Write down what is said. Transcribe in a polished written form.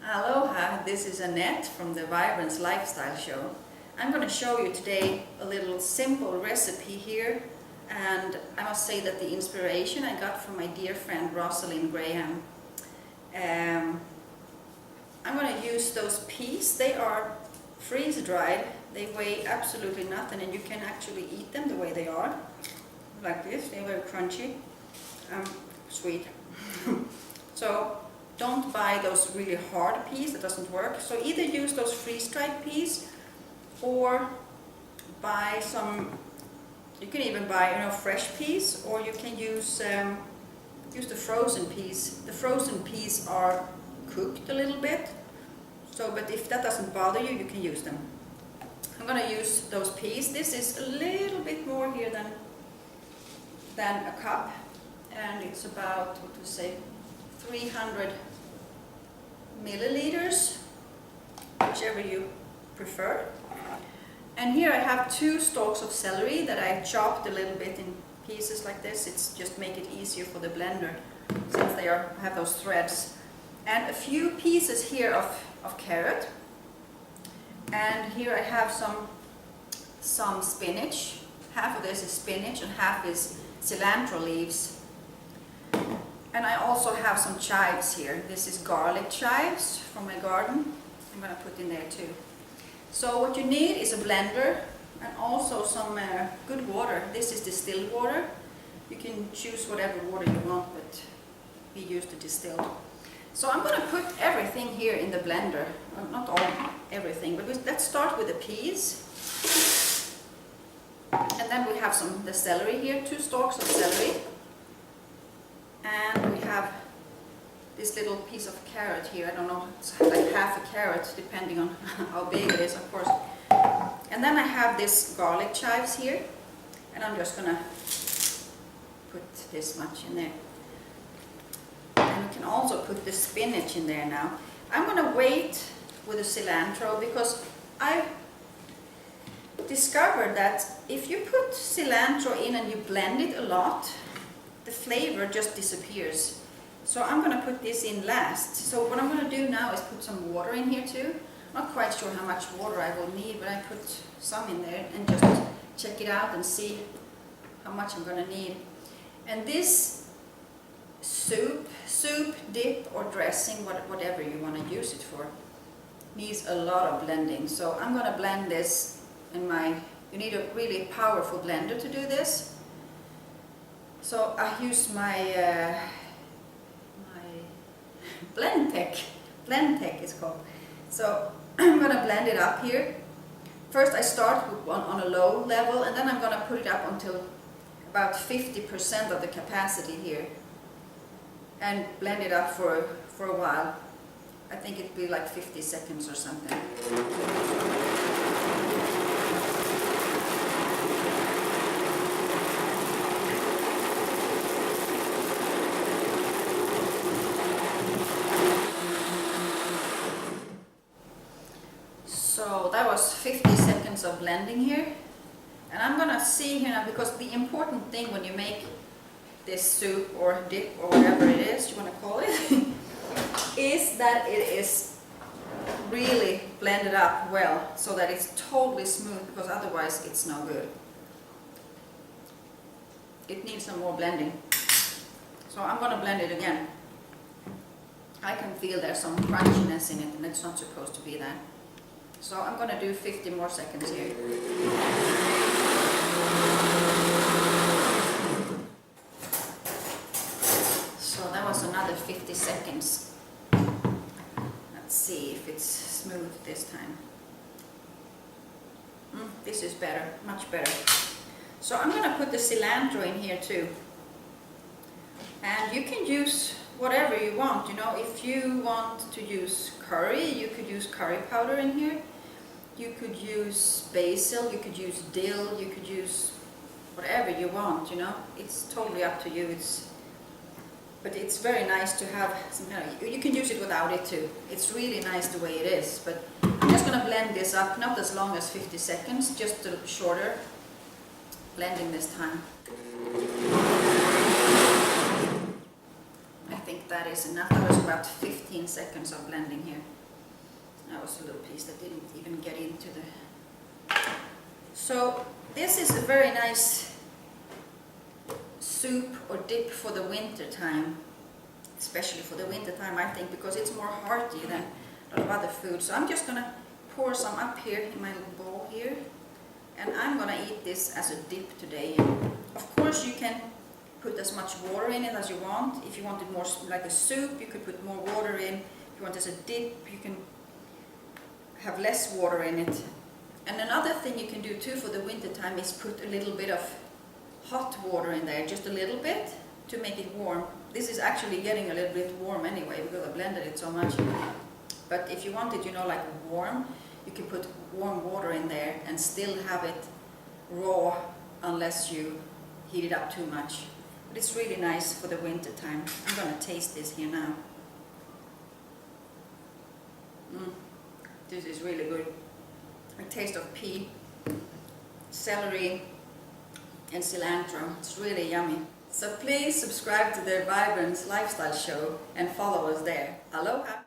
Aloha, this is Annette from the Vibrance lifestyle show. I'm going to show you today a little simple recipe here, and I must say that the inspiration I got from my dear friend Rosalind Graham. I'm going to use those peas. They are freeze-dried. They weigh absolutely nothing, and you can actually eat them the way they are, like this. They're very crunchy, sweet. So don't buy those really hard peas, that doesn't work. So either use those freeze-dried peas or buy some, you can even buy fresh peas, or you can use the frozen peas. The frozen peas are cooked a little bit, but if that doesn't bother you, you can use them. I'm going to use those peas. This is a little bit more here than a cup, and it's about, 300 milliliters, whichever you prefer. And here I have 2 stalks of celery that I chopped a little bit in pieces like this. It's just make it easier for the blender since they have those threads. And a few pieces here of carrot. And here I have some spinach. Half of this is spinach and half is cilantro leaves. And I also have some chives here. This is garlic chives from my garden. I'm going to put in there too. So what you need is a blender and also some good water. This is distilled water. You can choose whatever water you want, but we use the distilled. So I'm going to put everything here in the blender. Well, not everything, but let's start with the peas. And then we have the celery here, 2 stalks of celery. And we have this little piece of carrot here. I don't know, it's like half a carrot, depending on how big it is, of course. And then I have this garlic chives here, and I'm just gonna put this much in there. And we can also put the spinach in there now. I'm gonna wait with the cilantro because I've discovered that if you put cilantro in and you blend it a lot, the flavor just disappears. So I'm going to put this in last. So what I'm going to do now is put some water in here too. Not quite sure how much water I will need, but I put some in there and just check it out and see how much I'm going to need. And this soup, dip or dressing, whatever you want to use it for, needs a lot of blending. So I'm going to blend this you need a really powerful blender to do this. So I use my Blend-Tec is called. So I'm going to blend it up here. First I start on a low level, and then I'm going to put it up until about 50% of the capacity here, and blend it up for a while. I think it'd be like 50 seconds or something. So that was 50 seconds of blending here, and I'm gonna see here now, because the important thing when you make this soup or dip or whatever it is you want to call it is that it is really blended up well, so that it's totally smooth, because otherwise it's no good. It needs some more blending. So I'm gonna blend it again. I can feel there's some crunchiness in it, and it's not supposed to be that. So I'm going to do 50 more seconds here. So that was another 50 seconds. Let's see if it's smooth this time. This is better, much better. So I'm going to put the cilantro in here too. And you can use whatever you want. If you want to use curry, you could use curry powder in here. You could use basil, you could use dill, you could use whatever you want, It's totally up to you. But it's very nice to have some you can use it without it too. It's really nice the way it is. But I'm just going to blend this up, not as long as 50 seconds, just a shorter blending this time. I think that is enough. That was about 15 seconds of blending here. That was a little piece that didn't even get into the... So this is a very nice soup or dip for the winter time, especially for the winter time, I think, because it's more hearty than a lot of other food. So I'm just gonna pour some up here in my little bowl here, and I'm gonna eat this as a dip today. Of course, you can put as much water in it as you want. If you want it more like a soup, you could put more water in. If you want it as a dip, you can have less water in it. And another thing you can do too for the winter time is put a little bit of hot water in there, just a little bit, to make it warm. This is actually getting a little bit warm anyway because I blended it so much. But if you want it, you know, like warm, you can put warm water in there and still have it raw unless you heat it up too much. But it's really nice for the winter time. I'm gonna taste this here now. This is really good. A taste of pea, celery, and cilantro. It's really yummy. So please subscribe to the Vibrance lifestyle show and follow us there. Aloha!